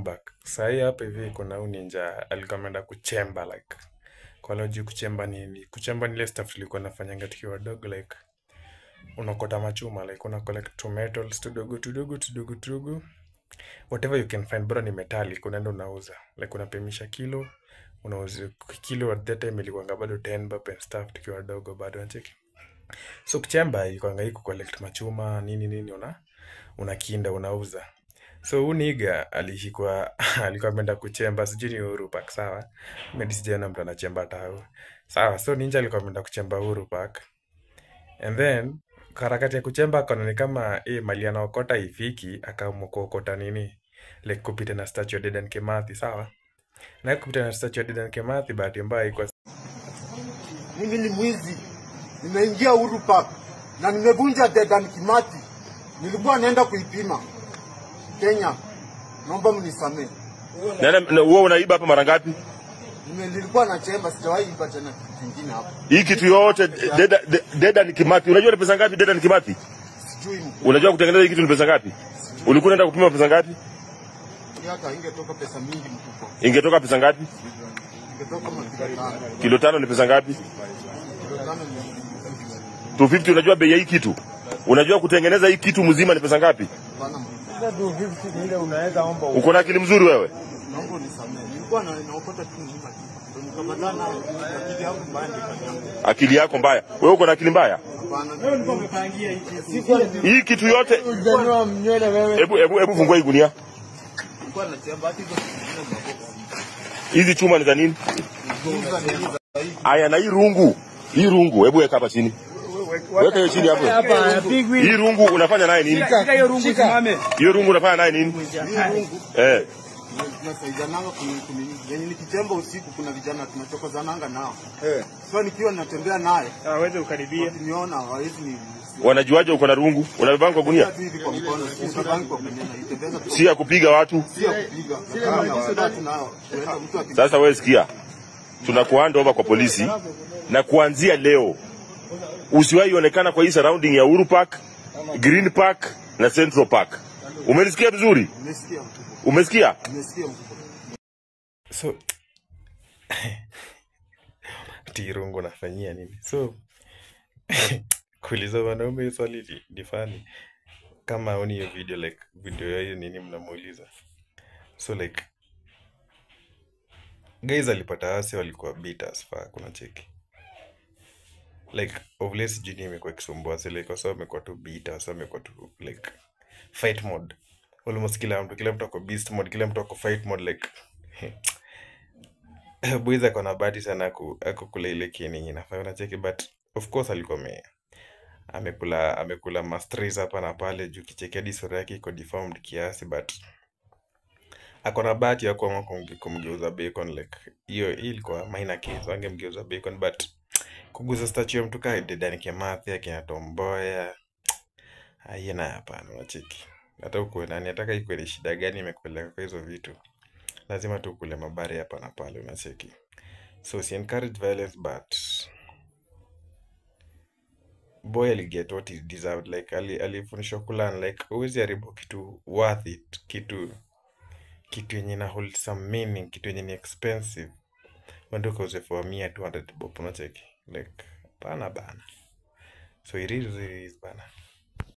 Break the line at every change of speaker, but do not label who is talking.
comeback. Sahi hapa hivi kuna huyu ninja alikuwa ameenda kuchemba like. Kwa loji kuchemba nini? Kuchemba ni ile stuff tulikuwa nafanyanga tukiwa wadogo like unakota machuma like una collect two metals tudogo. Whatever you can find bora ni metallic unaenda unauza. Like unapimisha kilo, unauza kilo at that time ilikuwa bado 10 bob and stuff tukiwa wadogo bado unacheki. So kuchemba ilikuwa hii collect machuma nini unakinda unauza. So huyu nigga alikuwa ameenda kuchemba sijui ni Uhuru Park sawa. Mimi sijaona mtu anachemba tao. Sawa, so ninja alikuwa ameenda kuchemba Uhuru Park. And then harakati ya kuchemba akaona ni kama mali anaokota ifiki akaamua kuokota nini? Like kupita na statue ya Dedan Kimathi sawa. Na kupita na statue ya Dedan Kimathi bahati mbaya ilikuwa
mimi ni mwizi. Nimeingia Uhuru Park na nimevunja Dedan Kimathi. Nilikuwa naenda kuipima Kenya. Naomba mnisamee.
Na wewe unaiba hapa mara ngapi?
Nilikuwa nachemba sijawahi iba tena kitu kingine hapa.
Hii kitu yote Dedan Kimathi. Unajua ni pesa ngapi Dedan Kimathi?
Sijui.
Unajua kutengeneza hii kitu ni pesa ngapi? Ulikuwa unaenda kupima pesa ngapi?
Hata ingetoka pesa mingi mkubwa.
Ingetoka pesa ngapi?
Ingetoka
kilo 5 ni pesa ngapi?
Kilo 5 ni
250. Unajua bei ya hii kitu? Unajua kutengeneza hii kitu mzima ni pesa ngapi?
ile unaweza omba.
Uko na akili mzuri wewe?
Naomba nisamee. Nilikuwa naokota tu mzima. Nikamalizana akili yangu mbaya nikanyanga.
Akili yako mbaya. Wewe uko na akili mbaya?
Hapana. Nilikuwa nimepangia hii.
Hii kitu yote.
Unajua mnywele wewe.
Hebu fungua hii gunia.
Nilikuwa nachemba hadi
Hizi chuma ni za nini? Aya, na hii rungu. Hii rungu, hebu weka hapa chini. Weka hiyo chini hapo. Hii rungu unafanya naye nini?
Shika hiyo rungu simame.
Hiyo rungu unafanya naye nini?
Tunasaidiananga yenye nikichemba usiku kuna vijana tunachokozananga nao. So nikiwa natembea naye,
hawezi ukaribia.
Niona hawezi ni
wanajuaje uko na rungu? Unabeba kwa gunia? Si ya kupiga watu. Sasa wewe sikia. Tunakuhand over kwa polisi na kuanzia leo usiwahi onekana kwa hii surrounding ya Uhuru Park, Green Park na Central Park. Umenisikia vizuri?
Nimesikia.
Umesikia?
Nimesikia.
So tirungu nafanyia nini? So kuuliza wanaume swali ni funny. Kama haoni hiyo video like video hiyo nini mnamuuliza. So like guys alipata hasi walikuwa beat as fuck kuna cheki. Like obviously jini imekuwa kisumbua sile kwa sababu imekuwa tu beat so imekuwa tu like fight mode. Almost kila mtu ako beast mode, kila mtu ako fight mode like boys ako na bahati sana ako kula ile kini inafaa unacheki but of course alikuwa amekula masteries hapa na pale juu kicheki hadi sura yake iko deformed kiasi but ako na bahati ya kuamua kumgeuza bacon like hiyo ilikuwa minor case wangemgeuza bacon but kuguza statue ya mtu kama Dedan Kimathi akina Tom Mboya haina hapana unacheki. Hata uko nani ataka iko ni shida gani imekupeleka kwa hizo vitu. Lazima tu kule mabari hapa na pale unacheki. So si encourage violence but boy ali get what he deserved like alifundishwa kulan like always haribu kitu worth it, kitu yenye na hold some meaning, kitu yenye ni expensive. Wendo kauze for 200 bob unacheki like bana. So it is bana.